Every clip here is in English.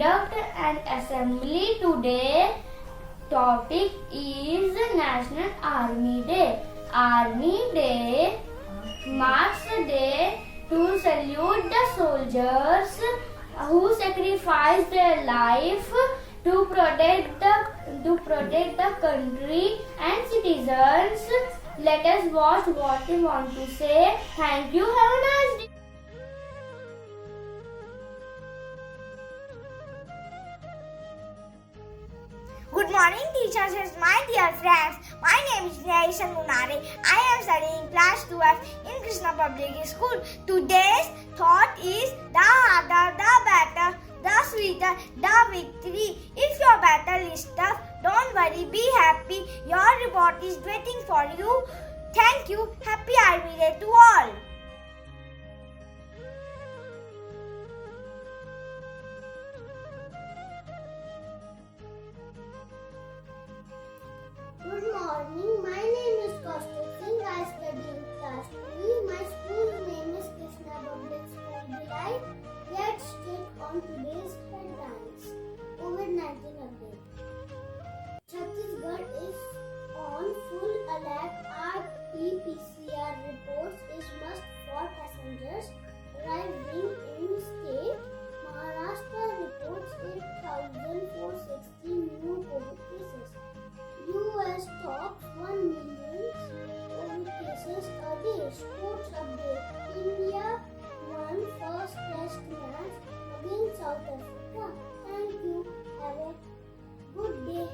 conduct an assembly today. Topic is National Army Day. Army Day marks the day to salute the soldiers who sacrifice their life to protect the country and citizens. Let us watch what they want to say. Thank you. Have a nice day. Good morning, teachers and my dear friends. My name is Naishan Munare. I am studying class 12 in Krishna Public School. Today's thought is the harder, the better, the sweeter, the victory. If your battle is tough, don't worry, be happy. Your reward is waiting for you. Thank you. Happy Army Day to all. Good morning, my name is Kaustubh Singh. I study in class 3. My school's name is Krishna Public School, Bhilai. Let's check on today's headlines. COVID-19 update. Chhattisgarh is on full alert. RT-PCR reports is must for passengers arriving in state. Maharashtra reports 8,460 new COVID cases. US tops 1 million COVID cases a day. Sports update. India won first test match against South Africa. Thank you. Have a good day.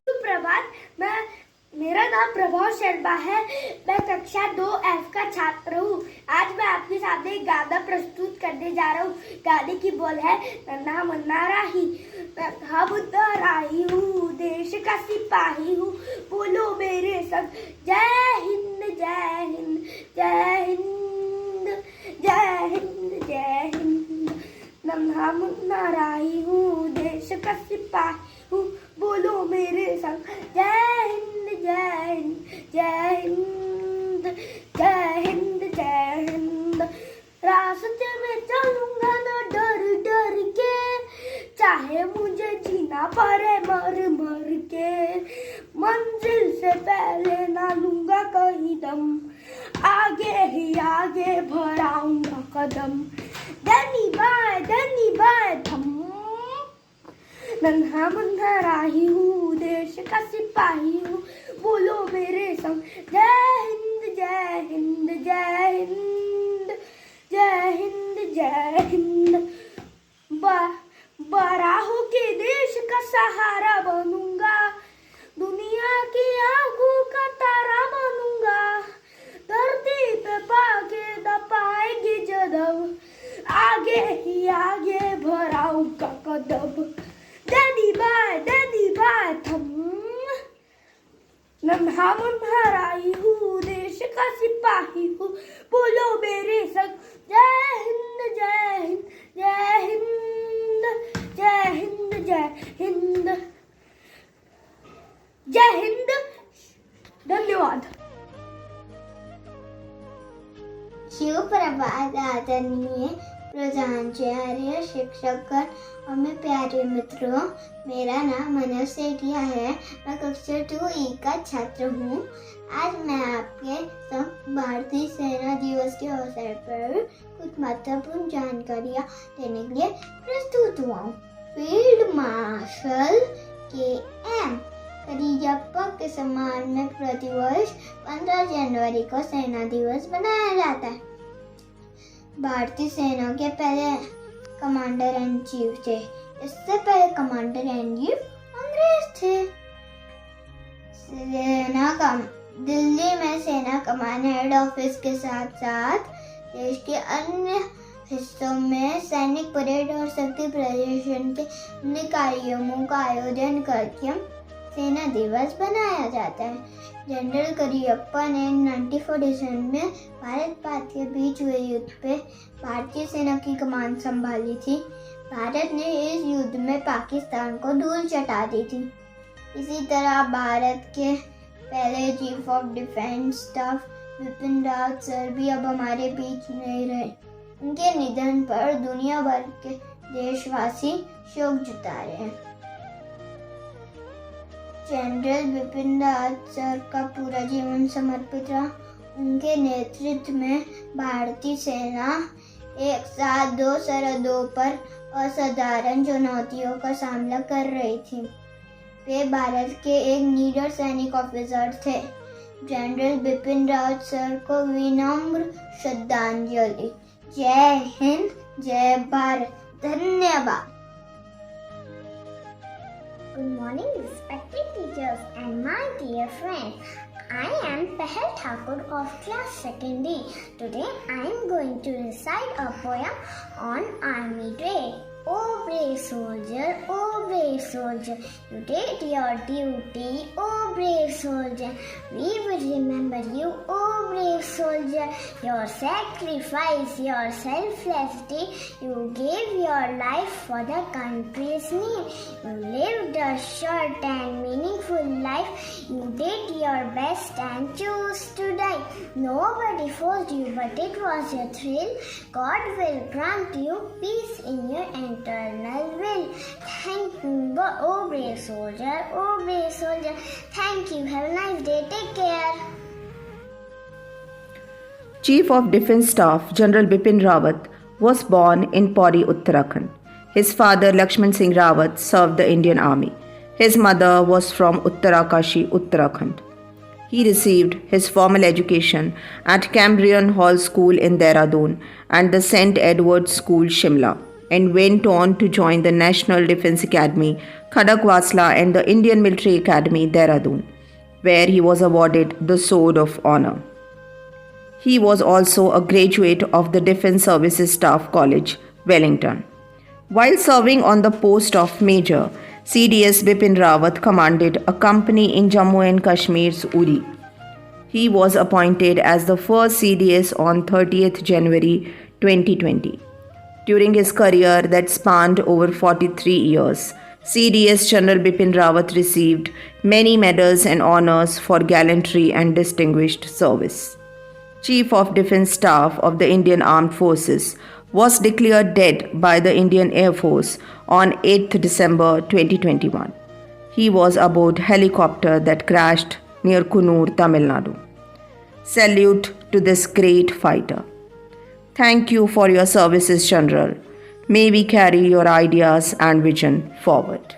सुप्रभात। मेरा नाम प्रभाव शर्मा है। मैं कक्षा 2F का छात्र हूँ। आज मैं आपके सामने एक गाना प्रस्तुत करने जा रहा हूँ। गाने की बोल है नन्हा मुन्ना राही। नन्हा मुन्ना राही हूँ, देश का सिपाही हूँ, बोलो मेरे संग जय हिंद जय हिंद जय हिंद जय हिंद जय हिंद। नन्हा मुन्ना राही हूँ, देश का सिपाही हूँ, बोलो मेरे संग जय हिंद जय हिंद जय हिंद जय हिंद जय हिंद। रास्ते में चलूंगा ना डर डर के, चाहे मुझे जीना पड़े मर मर के। मंजिल से पहले ना लूंगा कहीं दम, आगे ही आगे बढ़ाऊंगा कदम। धनी बाय थम। नन्हा मुन्ना राही हूँ, देश का सिपाही हूँ, बोलो मेरे संग जय हिंद जय हिंद जय हिंद जय हिंद जय हिंद। बड़ा होके देश का सहारा बनूंगा, दुनिया की आंखों का तारा बनूंगा। धरती पे पाके दबाएगी जदब, आगे ही आगे बढ़ाऊंगा कदम। डैडी बाय थम। नन्हा मुन्ना राही हूँ, देश का सिपाही हूँ, बोलो मेरे संग जय हिंद जय हिंद जय हिंद जय हिंद जय हिंद जय हिंद। धन्यवाद। शिवप्रभात आदरणीय प्रधानाचार्य, शिक्षकगण और मेरे प्यारे मित्रों, मेरा नाम मनोज सेठिया है। मैं कक्षा 2E का छात्र हूँ। आज मैं आपके संग भारतीय सेना दिवस के अवसर पर कुछ महत्वपूर्ण जानकारियाँ देने के लिए प्रस्तुत हुआ हूँ। फील्ड मार्शल KM करियप्पा के सम्मान में प्रतिवर्ष 15 जनवरी को सेना दिवस मनाया जाता है। भारतीय सेना के पहले कमांडर इन चीफ थे। इससे पहले कमांडर इन चीफ अंग्रेज थे। दिल्ली में सेना कमान हेड ऑफिस के साथ साथ देश के अन्य हिस्सों में सैनिक परेड और शक्ति प्रदर्शन के अन्य कार्यक्रमों का आयोजन करके सेना दिवस मनाया जाता है। जनरल करियप्पा ने 1947 में भारत पाक के बीच हुए युद्ध पे भारतीय सेना की कमान संभाली थी। भारत ने इस युद्ध में पाकिस्तान को धूल चटा दी थी। इसी तरह भारत के पहले chief of defence staff Vipin Rawat sir भी अब हमारे बीच नहीं रहे। उनके निधन पर दुनिया भर के देशवासी शोक जता रहे हैं। जनरल बिपिन रावत सर का पूरा जीवन समर्पित रहा। उनके नेतृत्व में भारतीय सेना एक साथ दो सरहदों पर असाधारण चुनौतियों का सामना कर रही थी। वे भारत के एक निडर सैनिक ऑफिसर थे। जनरल बिपिन रावत सर को विनम्र श्रद्धांजलि। जय हिंद, जय भारत। धन्यवाद। Good morning, respected teachers and my dear friends. I am Pahal Thakur of class 2nd D. Today I am going to recite a poem on Army Day. Oh brave soldier, oh brave soldier, you did your duty, oh brave soldier. We will remember you, oh brave soldier. Your sacrifice, your selflessity, you gave your life for the country's need. You lived a short and meaningful life. You did your best and chose to die. Nobody forced you, but it was your thrill. God will grant you peace in your eternal will. Thank you, oh brave soldier, oh brave soldier. Thank you. Have a nice day. Take care. Chief of Defence Staff General Bipin Rawat was born in Pauri, Uttarakhand. His father Lakshman Singh Rawat served the Indian Army. His mother was from Uttarakashi, Uttarakhand. He received his formal education at Cambrian Hall School in Dehradun and the St. Edward's School, Shimla, and went on to join the National Defence Academy, Khadakwasla, and the Indian Military Academy, Dehradun, where he was awarded the Sword of Honour. He was also a graduate of the Defence Services Staff College, Wellington. While serving on the post of Major, CDS Bipin Rawat commanded a company in Jammu and Kashmir's Uri. He was appointed as the first CDS on 30th January 2020. During his career that spanned over 43 years, CDS General Bipin Rawat received many medals and honours for gallantry and distinguished service. Chief of Defence Staff of the Indian Armed Forces was declared dead by the Indian Air Force on 8th December 2021. He was aboard helicopter that crashed near Coonoor, Tamil Nadu. Salute to this great fighter. Thank you for your services, General. May we carry your ideas and vision forward.